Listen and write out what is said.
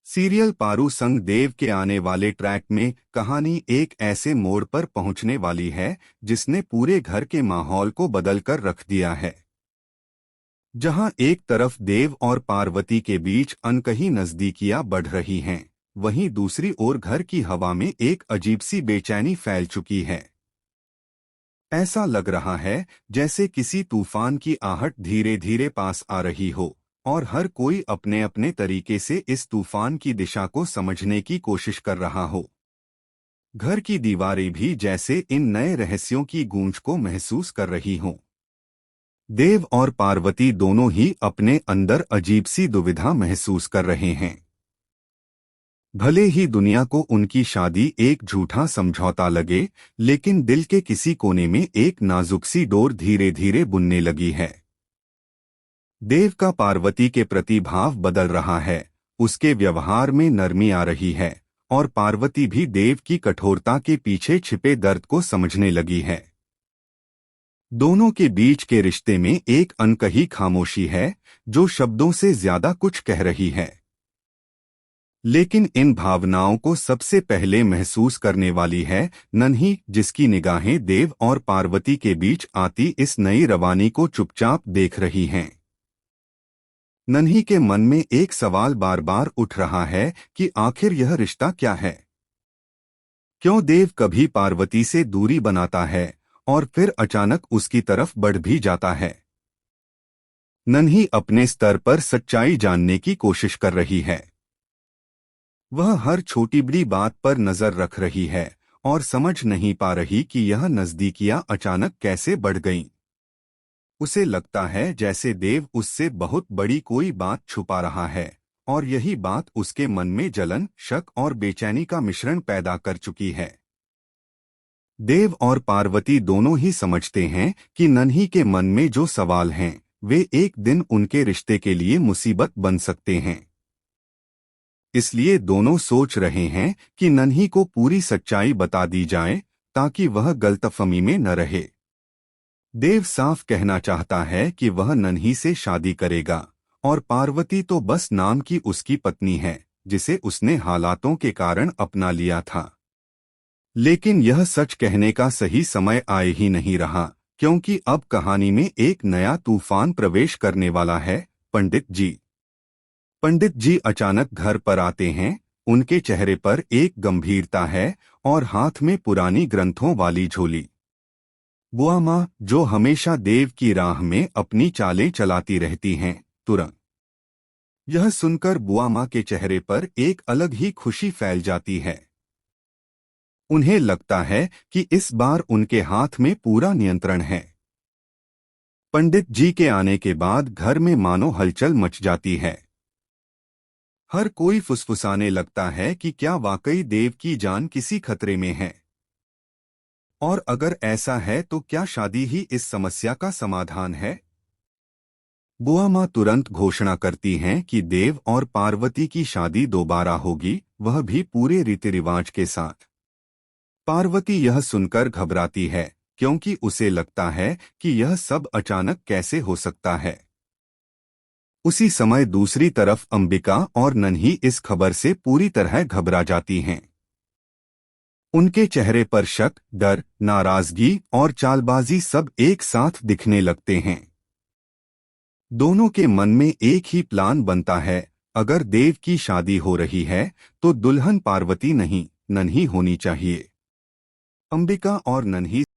Serial Paru संग देव के आने वाले ट्रैक में कहानी एक ऐसे मोड़ पर पहुंचने वाली है जिसने पूरे घर के माहौल को बदल कर रख दिया है। जहां एक तरफ देव और पार्वती के बीच अनकही नजदीकियां बढ़ रही हैं, वहीं दूसरी ओर घर की हवा में एक अजीब सी बेचैनी फैल चुकी है। ऐसा लग रहा है जैसे किसी तूफान की आहट धीरे धीरे पास आ रही हो और हर कोई अपने अपने तरीके से इस तूफान की दिशा को समझने की कोशिश कर रहा हो। घर की दीवारें भी जैसे इन नए रहस्यों की गूंज को महसूस कर रही हों। देव और पार्वती दोनों ही अपने अंदर अजीब सी दुविधा महसूस कर रहे हैं। भले ही दुनिया को उनकी शादी एक झूठा समझौता लगे, लेकिन दिल के किसी कोने में एक नाजुक सी डोर धीरे धीरे बुनने लगी है। देव का पार्वती के प्रति भाव बदल रहा है, उसके व्यवहार में नरमी आ रही है और पार्वती भी देव की कठोरता के पीछे छिपे दर्द को समझने लगी है। दोनों के बीच के रिश्ते में एक अनकही खामोशी है जो शब्दों से ज्यादा कुछ कह रही है। लेकिन इन भावनाओं को सबसे पहले महसूस करने वाली है नन्ही, जिसकी निगाहें देव और पार्वती के बीच आती इस नई रवानी को चुपचाप देख रही हैं। नन्ही के मन में एक सवाल बार बार उठ रहा है कि आखिर यह रिश्ता क्या है। क्यों देव कभी पार्वती से दूरी बनाता है और फिर अचानक उसकी तरफ बढ़ भी जाता है। नन्ही अपने स्तर पर सच्चाई जानने की कोशिश कर रही है। वह हर छोटी बड़ी बात पर नजर रख रही है और समझ नहीं पा रही कि यह नजदीकियां अचानक कैसे बढ़ गईं। उसे लगता है जैसे देव उससे बहुत बड़ी कोई बात छुपा रहा है और यही बात उसके मन में जलन, शक और बेचैनी का मिश्रण पैदा कर चुकी है। देव और पार्वती दोनों ही समझते हैं कि नन्ही के मन में जो सवाल हैं, वे एक दिन उनके रिश्ते के लिए मुसीबत बन सकते हैं। इसलिए दोनों सोच रहे हैं कि नन्ही को पूरी सच्चाई बता दी जाए ताकि वह गलतफहमी में न रहे। देव साफ कहना चाहता है कि वह नन्ही से शादी करेगा और पार्वती तो बस नाम की उसकी पत्नी है जिसे उसने हालातों के कारण अपना लिया था। लेकिन यह सच कहने का सही समय आए ही नहीं रहा, क्योंकि अब कहानी में एक नया तूफान प्रवेश करने वाला है। पंडित जी अचानक घर पर आते हैं। उनके चेहरे पर एक गंभीरता है और हाथ में पुरानी ग्रंथों वाली झोली। बुआ माँ, जो हमेशा देव की राह में अपनी चालें चलाती रहती हैं, तुरंत। यह सुनकर बुआ माँ के चेहरे पर एक अलग ही खुशी फैल जाती है। उन्हें लगता है कि इस बार उनके हाथ में पूरा नियंत्रण है। पंडित जी के आने के बाद घर में मानो हलचल मच जाती है। हर कोई फुसफुसाने लगता है कि क्या वाकई देव की जान किसी खतरे में है, और अगर ऐसा है तो क्या शादी ही इस समस्या का समाधान है। बुआ माँ तुरंत घोषणा करती हैं कि देव और पार्वती की शादी दोबारा होगी, वह भी पूरे रीति रिवाज के साथ। पार्वती यह सुनकर घबराती है क्योंकि उसे लगता है कि यह सब अचानक कैसे हो सकता है। उसी समय दूसरी तरफ अंबिका और नन्ही इस खबर से पूरी तरह घबरा जाती हैं। उनके चेहरे पर शक, डर, नाराजगी और चालबाजी सब एक साथ दिखने लगते हैं। दोनों के मन में एक ही प्लान बनता है, अगर देव की शादी हो रही है तो दुल्हन पार्वती नहीं, नन्ही होनी चाहिए। अंबिका और नन्ही